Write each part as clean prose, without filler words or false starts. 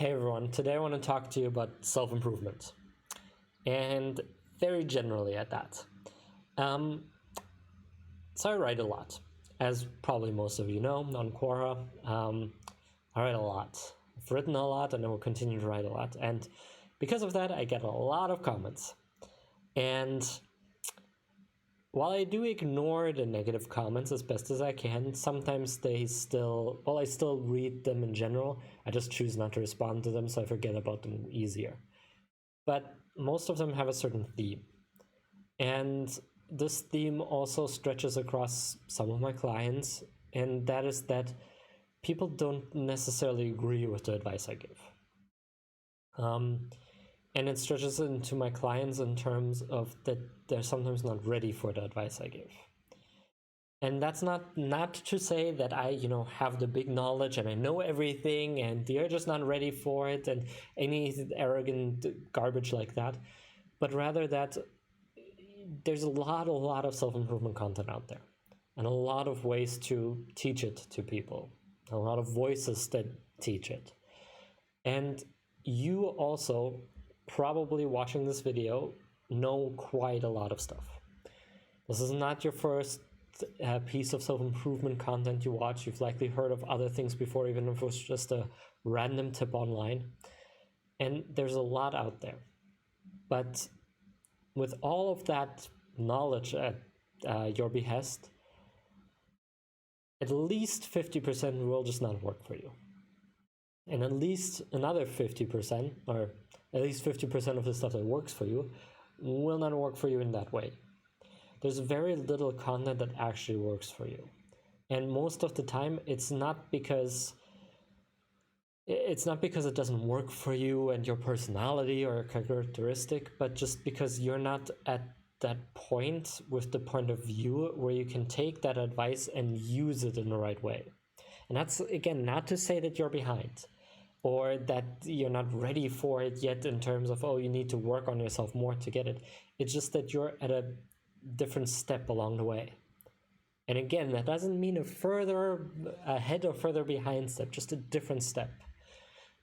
Hey everyone, today I want to talk to you about self-improvement, and very generally at that. So I write a lot, as probably most of you know, on Quora. I write a lot. I've written a lot and I will continue to write a lot, and because of that I get a lot of comments. And while I do ignore the negative comments as best as I can, sometimes I still read them in general. I just choose not to respond to them, so I forget about them easier. But most of them have a certain theme. And this theme also stretches across some of my clients, and that is that people don't necessarily agree with the advice I give. And it stretches into my clients in terms of that they're sometimes not ready for the advice I give. And that's not to say that I, have the big knowledge and I know everything and you're just not ready for it and any arrogant garbage like that, but rather that there's a lot of self-improvement content out there and a lot of ways to teach it to people, a lot of voices that teach it. And you also, probably watching this video, know quite a lot of stuff. This is not your first piece of self-improvement content you watch. You've likely heard of other things before, even if it was just a random tip online. And there's a lot out there. But with all of that knowledge at your behest, at least 50% will just not work for you. And at least another 50%, or at least 50% of the stuff that works for you, will not work for you in that way. There's very little content that actually works for you. And most of the time, it's not because it doesn't work for you and your personality or characteristic, but just because you're not at that point with the point of view where you can take that advice and use it in the right way. And that's, again, not to say that you're behind or that you're not ready for it yet in terms of, you need to work on yourself more to get it. It's just that you're at a different step along the way. And again, that doesn't mean a further ahead or further behind step, just a different step.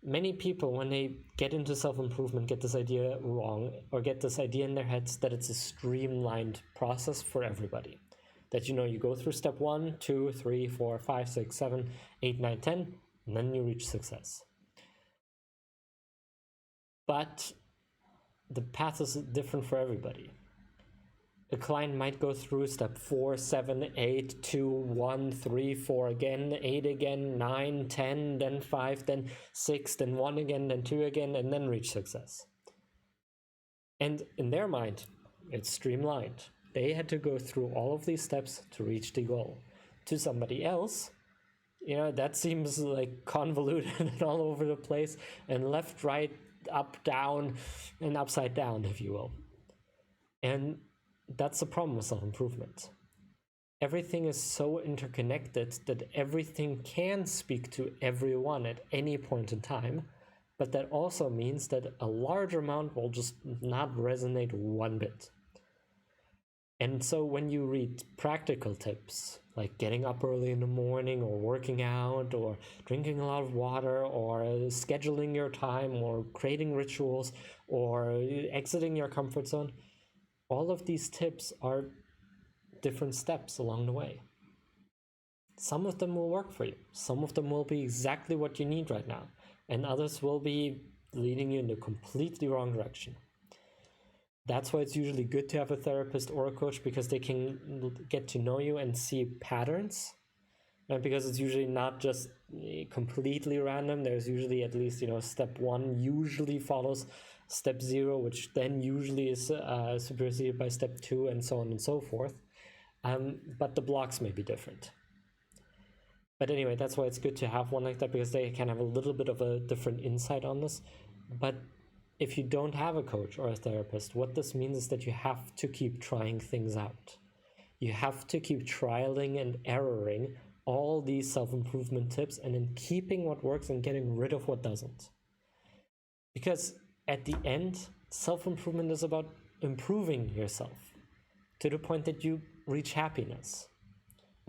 Many people, when they get into self-improvement, get this idea wrong, or get this idea in their heads that it's a streamlined process for everybody. That, you go through step 1, 2, 3, 4, 5, 6, 7, 8, 9, 10, and then you reach success. But the path is different for everybody. A client might go through step 4, 7, 8, 2, 1, 3, 4 again, 8 again, 9, 10, then 5, then 6, then 1 again, then 2 again, and then reach success. And in their mind, it's streamlined. They had to go through all of these steps to reach the goal. To somebody else, that seems like convoluted and all over the place, and left, right, up, down, and upside down, if you will. And that's the problem with self-improvement. Everything is so interconnected that everything can speak to everyone at any point in time, but that also means that a large amount will just not resonate one bit. And so when you read practical tips, like getting up early in the morning, or working out, or drinking a lot of water, or scheduling your time, or creating rituals, or exiting your comfort zone, all of these tips are different steps along the way. Some of them will work for you. Some of them will be exactly what you need right now. And others will be leading you in the completely wrong direction. That's why it's usually good to have a therapist or a coach, because they can get to know you and see patterns. And because it's usually not just completely random. There's usually at least, step 1 usually follows step 0, which then usually is superseded by step 2, and so on and so forth. But the blocks may be different. But anyway, that's why it's good to have one like that, because they can have a little bit of a different insight on this. But if you don't have a coach or a therapist, what this means is that you have to keep trying things out. You have to keep trialing and erroring all these self-improvement tips, and then keeping what works and getting rid of what doesn't. Because at the end, self-improvement is about improving yourself to the point that you reach happiness.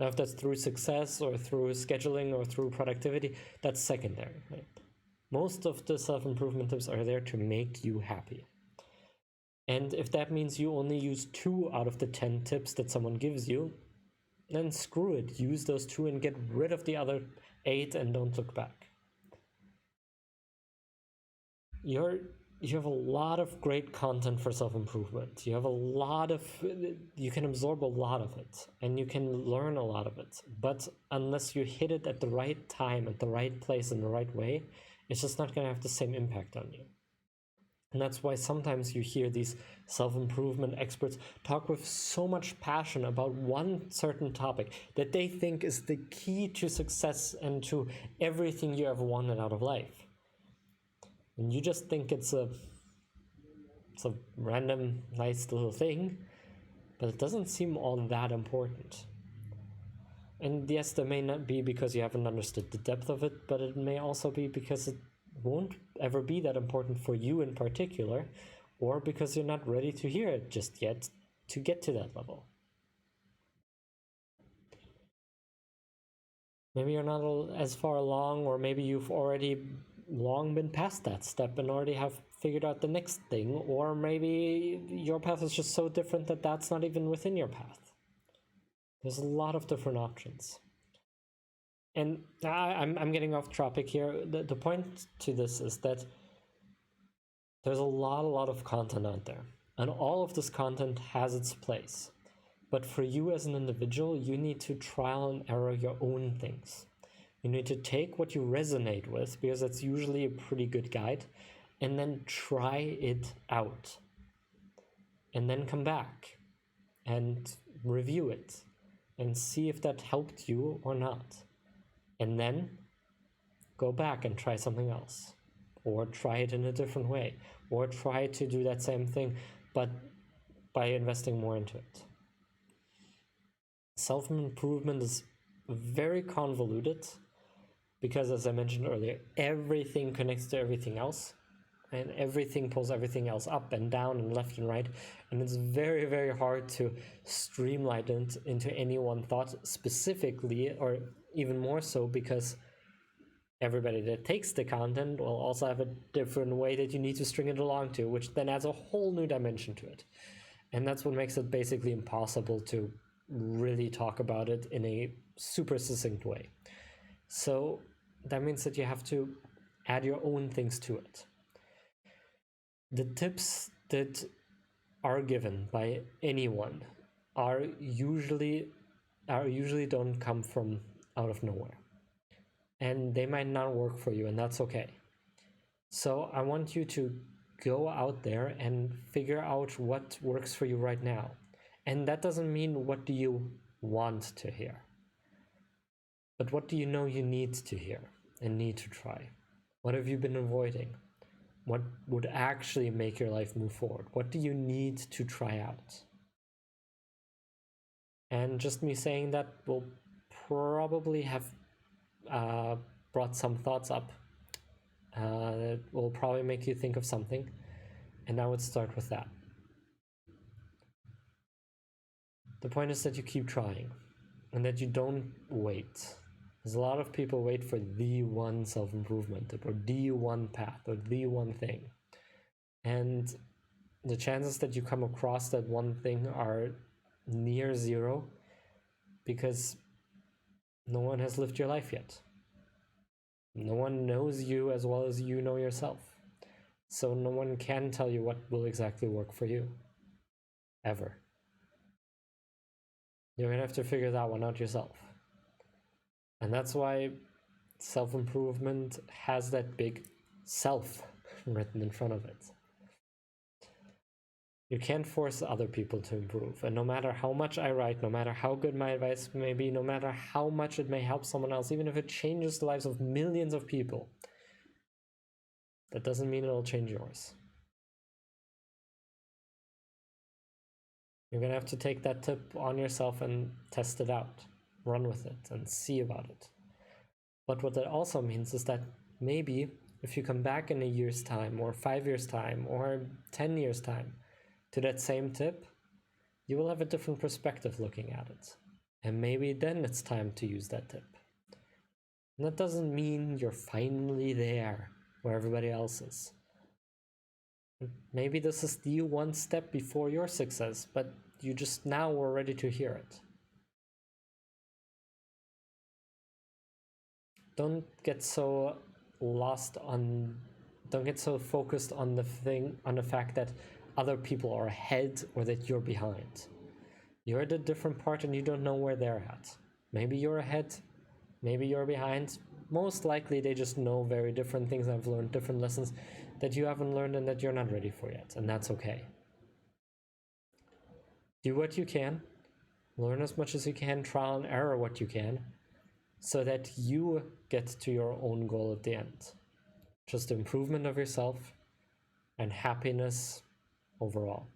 Now, if that's through success or through scheduling or through productivity, that's secondary, right? Most of the self-improvement tips are there to make you happy. And if that means you only use 2 out of the 10 tips that someone gives you, then screw it. Use those 2 and get rid of the other 8 and don't look back. You have a lot of great content for self-improvement. You can absorb a lot of it and you can learn a lot of it. But unless you hit it at the right time, at the right place, in the right way, it's just not going to have the same impact on you. And that's why sometimes you hear these self-improvement experts talk with so much passion about one certain topic that they think is the key to success and to everything you ever wanted out of life. And you just think it's a random, nice little thing, but it doesn't seem all that important. And yes, that may not be because you haven't understood the depth of it, but it may also be because it won't ever be that important for you in particular, or because you're not ready to hear it just yet to get to that level. Maybe you're not as far along, or maybe you've already long been past that step and already have figured out the next thing, or maybe your path is just so different that that's not even within your path. There's a lot of different options. And I'm getting off topic here. The point to this is that there's a lot of content out there, and all of this content has its place. But for you as an individual, you need to trial and error your own things. You need to take what you resonate with, because that's usually a pretty good guide, and then try it out. And then come back and review it and see if that helped you or not. And then go back and try something else, or try it in a different way, or try to do that same thing, but by investing more into it. Self-improvement is very convoluted because, as I mentioned earlier, everything connects to everything else, and everything pulls everything else up and down and left and right, and it's very hard to streamline it into any one thought specifically, or even more so because everybody that takes the content will also have a different way that you need to string it along to, which then adds a whole new dimension to it. And that's what makes it basically impossible to really talk about it in a super succinct way. So that means that you have to add your own things to it. The tips that are given by anyone are usually don't come from out of nowhere, and they might not work for you, and that's okay. So I want you to go out there and figure out what works for you right now. And that doesn't mean what do you want to hear, but what do you know you need to hear and need to try? What have you been avoiding? What would actually make your life move forward? What do you need to try out? And just me saying that will probably have brought some thoughts up. It will probably make you think of something, and I would start with that. The point is that you keep trying, and that you don't wait. There's a lot of people wait for the one self-improvement tip, or the one path, or the one thing. And the chances that you come across that one thing are near zero, because no one has lived your life yet. No one knows you as well as you know yourself. So no one can tell you what will exactly work for you. Ever. You're going to have to figure that one out yourself. And that's why self-improvement has that big self written in front of it. You can't force other people to improve. And no matter how much I write, no matter how good my advice may be, no matter how much it may help someone else, even if it changes the lives of millions of people, that doesn't mean it'll change yours. You're going to have to take that tip on yourself and test it out. Run with it and see about it. But what that also means is that maybe if you come back in a year's time, or 5 years' time, or 10 years' time to that same tip, you will have a different perspective looking at it. And maybe then it's time to use that tip. And that doesn't mean you're finally there. where everybody else is. Maybe this is the one step before your success, but you just now were ready to hear it. Don't get so don't get so focused on the fact that other people are ahead or that you're behind. You're at a different part and you don't know where they're at. Maybe you're ahead, maybe you're behind. Most likely they just know very different things and have learned different lessons that you haven't learned and that you're not ready for yet, and that's okay. Do what you can, learn as much as you can, trial and error what you can, so that you get to your own goal at the end. Just improvement of yourself and happiness overall.